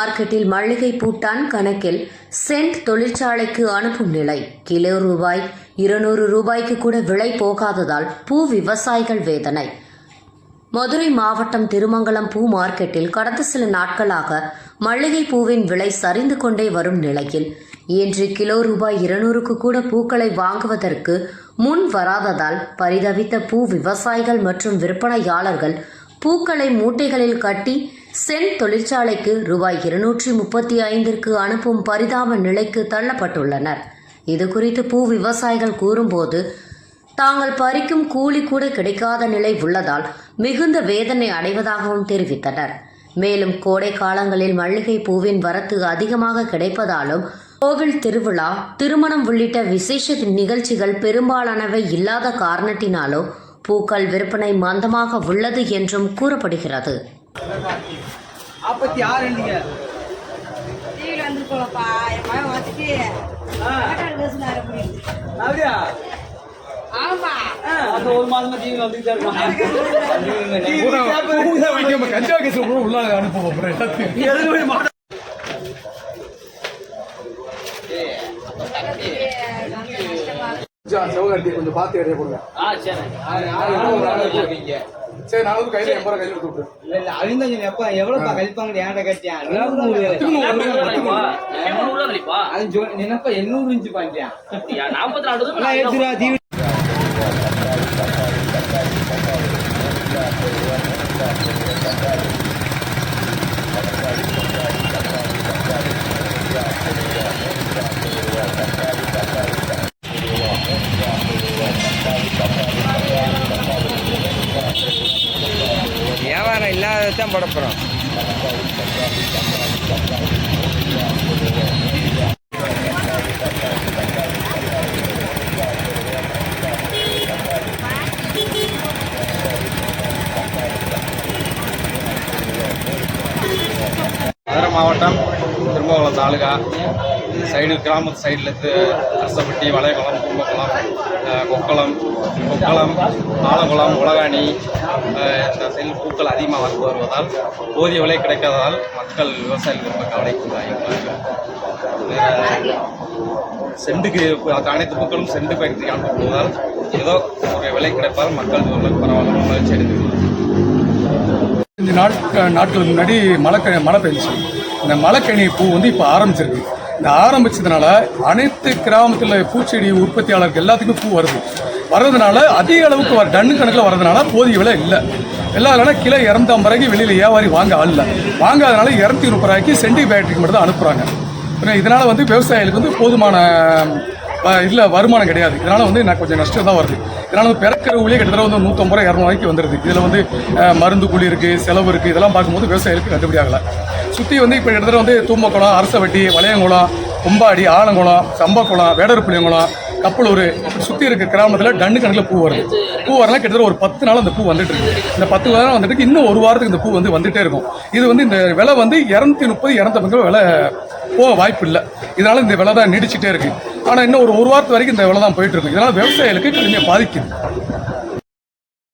மார்க்கெட்டில் மல்லிகை பூட்டான் கணக்கில் சென்ட் தொழிற்சாலைக்கு அனுப்பும் நிலை. கிலோ ரூபாய் 200 ரூபாய்க்கு கூட விலை போகாததால் பூ விவசாயிகள் வேதனை. மதுரை மாவட்டம் திருமங்கலம் பூ மார்க்கெட்டில் கடந்த சில நாட்களாக மல்லிகை பூவின் விலை சரிந்து கொண்டே வரும் நிலையில் இன்று கிலோ ரூபாய் 200க்கு கூட பூக்களை வாங்குவதற்கு முன் வராததால் பரிதவித்த பூ விவசாயிகள் மற்றும் விற்பனையாளர்கள் பூக்களை மூட்டைகளில் கட்டி சென்ட் தொழிற்சாலைக்கு ரூபாய் 235ற்கு அனுப்பும் பரிதாப நிலைக்கு தள்ளப்பட்டுள்ளனர். இதுகுறித்து பூ விவசாயிகள் கூறும்போது, தாங்கள் பறிக்கும் கூலி கூட கிடைக்காத நிலை உள்ளதால் மிகுந்த வேதனை அடைவதாகவும் தெரிவித்தனர். மேலும் கோடை காலங்களில் மல்லிகை பூவின் வரத்து அதிகமாக கிடைப்பதாலும் கோவில் திருவிழா, திருமணம் உள்ளிட்ட விசேஷ நிகழ்ச்சிகள் பெரும்பாலானவை இல்லாத காரணத்தினாலோ பூக்கள் விற்பனை மந்தமாக உள்ளது என்றும் கூறப்படுகிறது. கொஞ்சம் பார்த்து எடுத்து கொடுங்க. சரி, நான் கையில 80 ரூபாய் கையில கொடுத்து அழிந்தஞ்சு எப்ப எவ்வளவு கழிப்பாங்க ஏன்ட கட்டியா நினைப்ப 800 இன்ச்சு பாண்டியா 44 வியாபாரம் இல்லாததான் போட போறோம். மதுரை மாவட்டம் திருமங்கலம் தாலுகா சைடு கிராமத்து சைட்லேருந்து அரசப்பட்டி, வளையகுளம், கும்பகுளம், கொக்கலம், ஆலங்குளம், உலகாணி இந்த சைடில் பூக்கள் அதிகமாக வருவதால் போதிய விலை கிடைக்காததால் மக்கள் விவசாயிகள் ரொம்ப கவலைக்குள்ளாகிறார்கள். செண்டுக்கு அனைத்து பூக்களும் செண்டு ஃபேக்டரிக்கு அனுப்பப்படுவதால் ஏதோ ஒரு விலை கிடைப்பதால் மக்கள் பரவாயில்ல மகிழ்ச்சி அடைந்துள்ளனர். 5 நாட்களுக்கு முன்னாடி மழை பெஞ்சிச்சு. இந்த மலைக்கனி பூ இப்போ ஆரம்பிச்சிருக்கு. இந்த ஆரம்பிச்சதுனால அனைத்து கிராமத்தில் பூச்செடி உற்பத்தியாளருக்கு எல்லாத்துக்கும் பூ வர்றதுனால அதிக அளவுக்கு டன்னு கணக்கில் வர்றதுனால போதிய விலை இல்லை. எல்லாரும் கிலோ 250 ரூபாய்க்கு வெளியில் வியாபாரி வாங்க ஆள் இல்லை. வாங்காதனால 220 ரூபாய்க்கு சென்டி ஃபேக்டரிக்கு மட்டும் தான் அனுப்புகிறாங்க. இதனால் விவசாயிகளுக்கு போதுமான இதில் வருமானம் கிடையாது. இதனால் நான் கொஞ்சம் நஷ்டம் தான் வருது. இதனால் பிறக்கிற ஊழியே கிட்டத்தட்ட 150 ரூபாய் 200 ரூபாய்க்கு வந்துடுது. இதில் மருந்து கூலி இருக்குது, செலவு இருக்குது. இதெல்லாம் பார்க்கும்போது விவசாயிகளுக்கு கட்டுப்படி ஆகலை. சுற்றி இப்போ கிட்டத்தட்ட தூம்பக்குளம், அரசவட்டி, வளையங்குளம், கும்பாடி, ஆலங்குளம், சம்பக்குளம், வேடர்புளியங்குளம், கப்பலூர் சுற்றி இருக்க கிராமத்தில் டன்னு கணக்கில் பூ வருது. பூ வரலாம் கிட்டத்தட்ட ஒரு 10 நாள் அந்த பூ வந்துட்டு இருக்கு. இந்த 10 நாள் வந்துட்டு இன்னும் ஒரு வாரத்துக்கு இந்த பூ வந்துட்டே இருக்கும். இது இந்த விலை 230, 250 விலை போக வாய்ப்பு இல்லை. இதனால இந்த விலை தான் நீடிச்சுட்டே இருக்கு. ஆனால் இன்னும் ஒரு வாரத்து வரைக்கும் இந்த விலை தான் போயிட்டு இருக்கு. இதனால விவசாயிகளுக்கு கடுமையாக பாதிக்குது.